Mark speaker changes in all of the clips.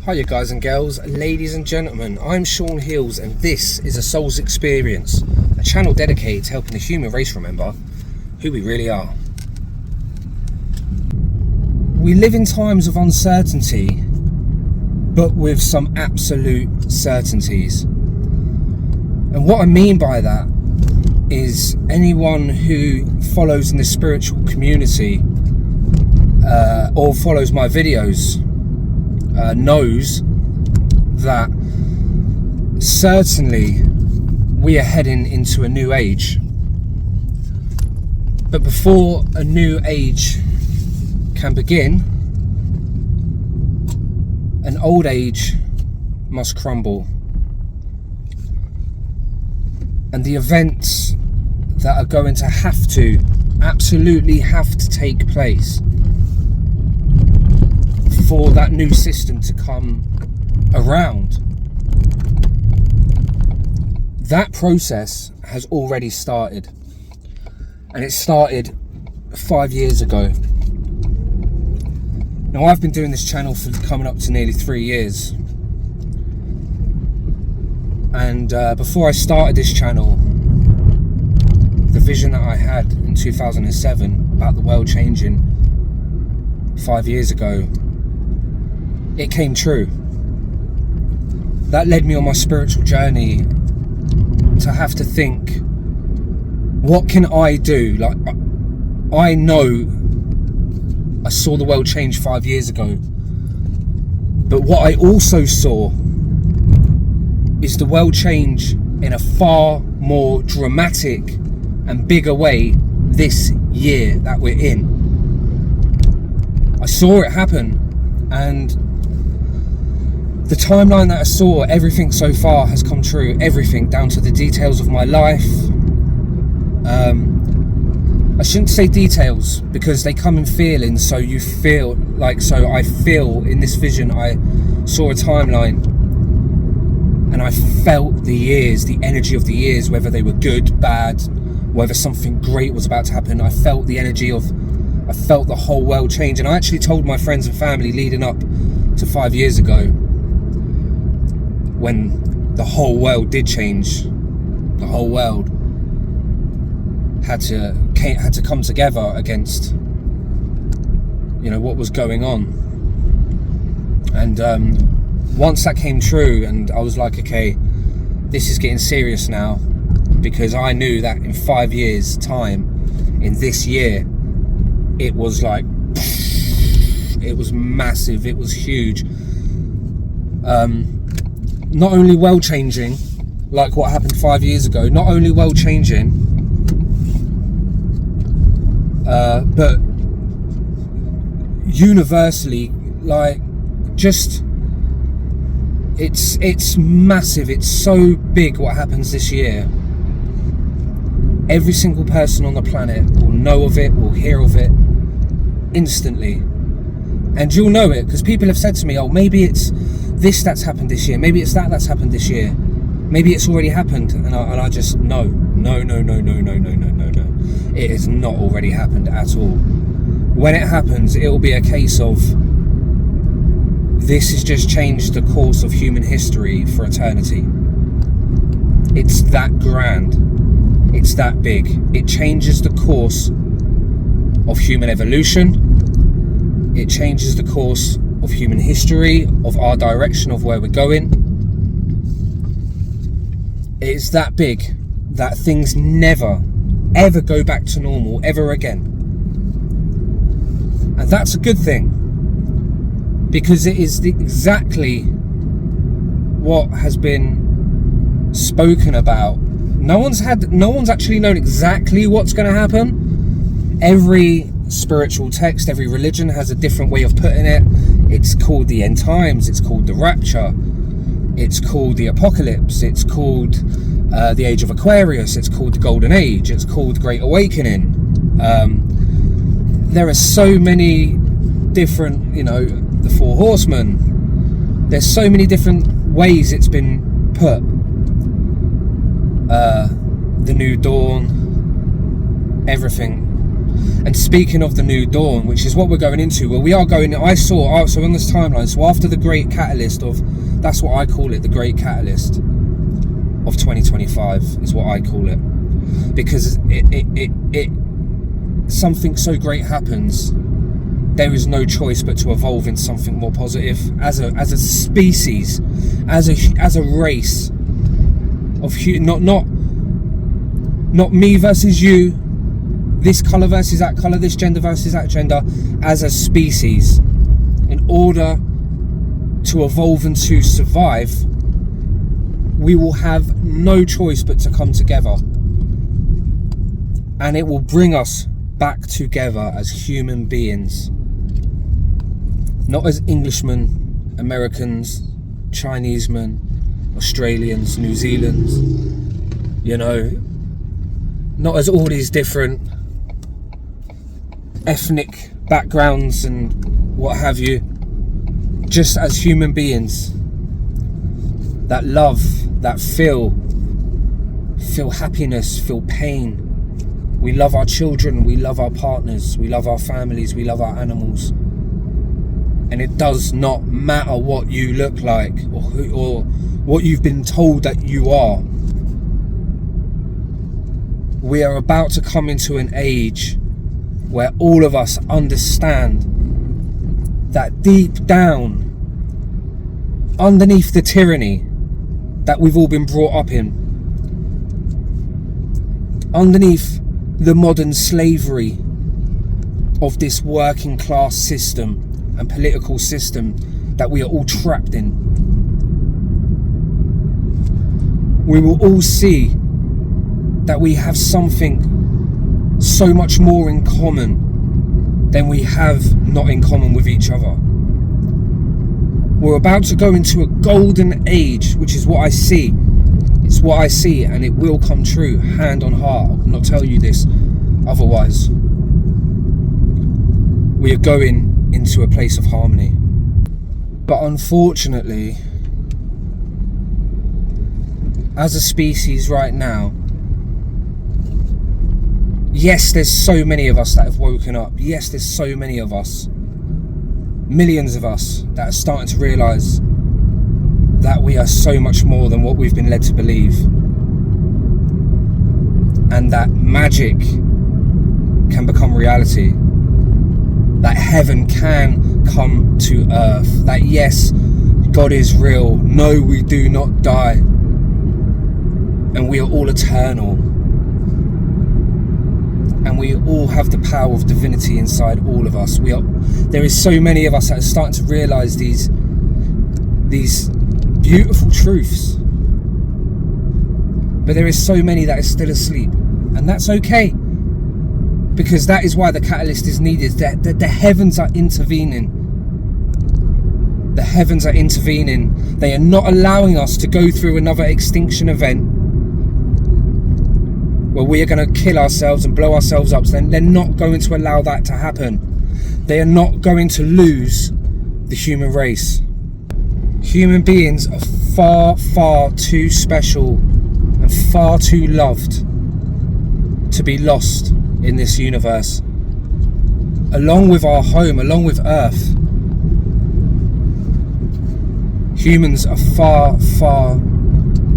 Speaker 1: Hiya guys and girls, ladies and gentlemen, I'm Sean Hills and this is A Soul's Experience, a channel dedicated to helping the human race remember who we really are. We live in times of uncertainty, but with some absolute certainties. And what I mean by that is anyone who follows in the spiritual community or follows my videos knows that certainly we are heading into a new age. But before a new age can begin, an old age must crumble. And the events that are going to absolutely have to take place for that new system to come around, that process has already started. And it started 5 years ago. Now, I've been doing this channel for coming up to nearly 3 years. And before I started this channel, the vision that I had in 2007 about the world changing 5 years ago, it came true. That led me on my spiritual journey to have to think, what can I do? Like, I know I saw the world change 5 years ago, but what I also saw is the world change in a far more dramatic and bigger way this year that we're in. I saw it happen, and the timeline that I saw, everything so far has come true. Everything, down to the details of my life. I shouldn't say details because they come in feelings, so you feel like, so I feel in this vision, I saw a timeline and I felt the years, the energy of the years, whether they were good, bad, whether something great was about to happen. I felt the energy I felt the whole world change. And I actually told my friends and family leading up to 5 years ago, when the whole world did change, the whole world had to come together against, what was going on. And once that came true, and I was like, okay, this is getting serious now, because I knew that in 5 years' time, in this year, it was like, it was massive, it was huge. Not only world changing, like what happened 5 years ago, not only world changing, but universally, like, just, it's massive, it's so big what happens this year. Every single person on the planet will know of it, will hear of it instantly. And you'll know it because people have said to me, oh, maybe it's this that's happened this year, maybe it's that's happened this year, maybe it's already happened. And I just, no. It has not already happened at all. When it happens, it will be a case of, this has just changed the course of human history for eternity. It's that grand. It's that big. It changes the course of human evolution. It changes the course of human history, of our direction, of where we're going. It's that big that things never, ever go back to normal ever again. And that's a good thing, because it is exactly what has been spoken about. No one's actually known exactly what's going to happen. Every spiritual text, every religion has a different way of putting it. It's called the end times, it's called the rapture, it's called the apocalypse, it's called the age of Aquarius, it's called the golden age, it's called the great awakening. There are so many different, the four horsemen. There's so many different ways it's been put. The new dawn, everything. And speaking of the new dawn, which is what we're going into, well, we are going, so on this timeline, so after the great catalyst that's what I call it, the great catalyst of 2025 is what I call it, because it something so great happens, there is no choice but to evolve into something more positive as a species, as a race of not me versus you, this colour versus that colour, this gender versus that gender. As a species, in order to evolve and to survive, we will have no choice but to come together, and it will bring us back together as human beings, not as Englishmen, Americans, Chinesemen, Australians, New Zealanders, not as all these different ethnic backgrounds and what have you, just as human beings that love, that feel happiness, feel pain. We love our children, we love our partners, we love our families, we love our animals. And it does not matter what you look like or what you've been told that you are. We are about to come into an age where all of us understand that deep down, underneath the tyranny that we've all been brought up in, underneath the modern slavery of this working class system and political system that we are all trapped in, we will all see that we have something so much more in common than we have not in common with each other. We're about to go into a golden age, which is what I see. It's what I see, and it will come true, hand on heart. I will not tell you this otherwise. We are going into a place of harmony. But unfortunately, as a species right now, yes, there's so many of us that have woken up. Yes, there's so many of us, millions of us, that are starting to realise that we are so much more than what we've been led to believe, and that magic can become reality, that heaven can come to earth, that yes, God is real, no, we do not die, and we are all eternal, and we all have the power of divinity inside all of us. There is so many of us that are starting to realise these beautiful truths, but there is so many that are still asleep, and that's okay, because that is why the catalyst is needed. The heavens are intervening. The heavens are intervening. They are not allowing us to go through another extinction event where we are going to kill ourselves and blow ourselves up. So they're not going to allow that to happen. They are not going to lose the human race. Human beings are far, far too special and far too loved to be lost in this universe. Along with our home, along with Earth, humans are far, far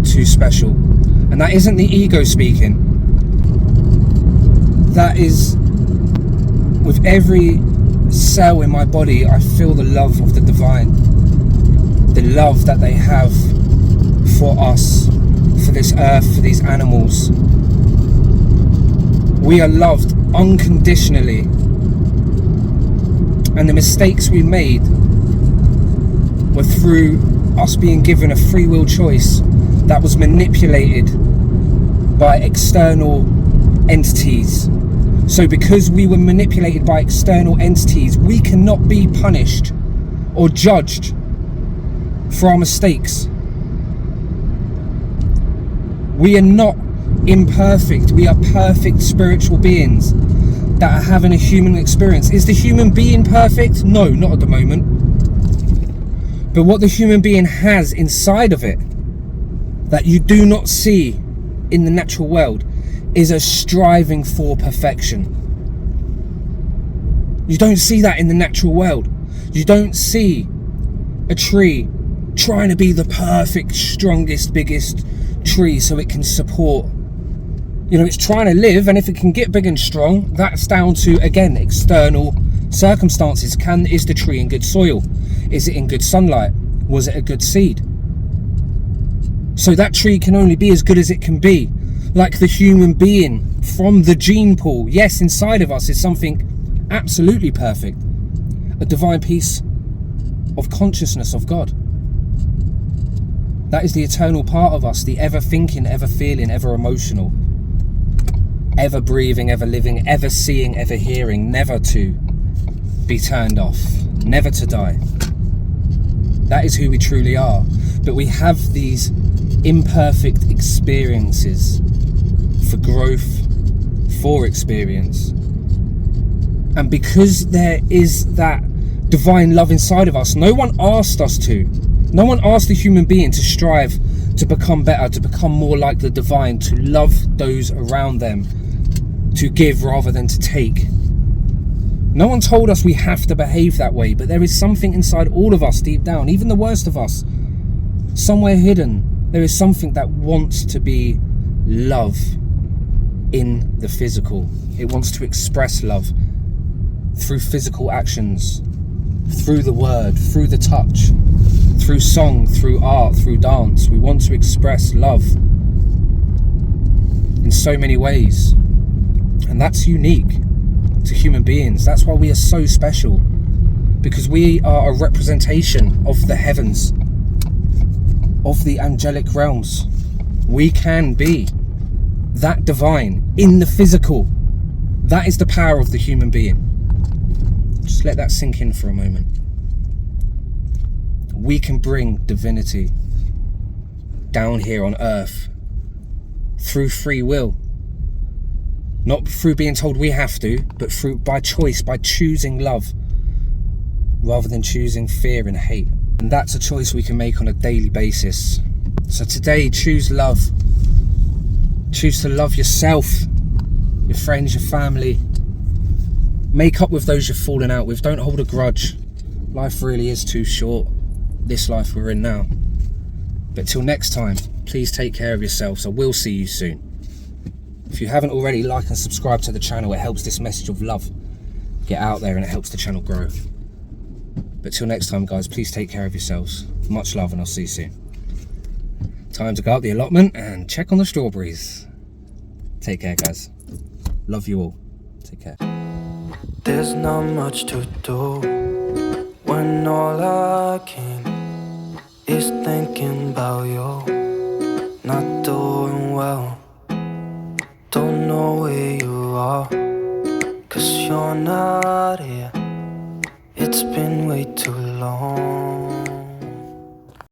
Speaker 1: too special. And that isn't the ego speaking. That is, with every cell in my body, I feel the love of the divine. The love that they have for us, for this earth, for these animals. We are loved unconditionally. And the mistakes we made were through us being given a free will choice that was manipulated by external entities. So because we were manipulated by external entities, we cannot be punished or judged for our mistakes. We are not imperfect. We are perfect spiritual beings that are having a human experience. Is the human being perfect? No, not at the moment. But what the human being has inside of it that you do not see in the natural world is a striving for perfection. You don't see that in the natural world. You don't see a tree trying to be the perfect, strongest, biggest tree so it can support. It's trying to live, and if it can get big and strong, that's down to, again, external circumstances. Is the tree in good soil? Is it in good sunlight? Was it a good seed? So that tree can only be as good as it can be. Like the human being from the gene pool, yes, inside of us is something absolutely perfect. A divine piece of consciousness of God. That is the eternal part of us, the ever thinking, ever feeling, ever emotional, ever breathing, ever living, ever seeing, ever hearing, never to be turned off, never to die. That is who we truly are. But we have these imperfect experiences for growth, for experience. And because there is that divine love inside of us, no one asked us to. No one asked the human being to strive to become better, to become more like the divine, to love those around them, to give rather than to take. No one told us we have to behave that way, but there is something inside all of us deep down, even the worst of us, somewhere hidden. There is something that wants to be love in the physical. It wants to express love through physical actions, through the word, through the touch, through song, through art, through dance. We want to express love in so many ways. And that's unique to human beings. That's why we are so special, because we are a representation of the heavens, of the angelic realms. We can be that divine in the physical. That is the power of the human being. Just let that sink in for a moment. We can bring divinity down here on earth through free will. Not through being told we have to, but through by choice, by choosing love rather than choosing fear and hate. And that's a choice we can make on a daily basis. So today, choose love. Choose to love yourself, your friends, your family. Make up with those you've fallen out with. Don't hold a grudge. Life really is too short, this life we're in now. But till next time, please take care of yourselves. I will see you soon. If you haven't already, like and subscribe to the channel. It helps this message of love get out there, and it helps the channel grow. But till next time, guys, please take care of yourselves. Much love, and I'll see you soon. Time to go up the allotment and check on the strawberries. Take care, guys. Love you all. Take care.
Speaker 2: There's not much to do when all I can is thinking about you. Not doing well, don't know where you are, 'cause you're not here. It's been way too long.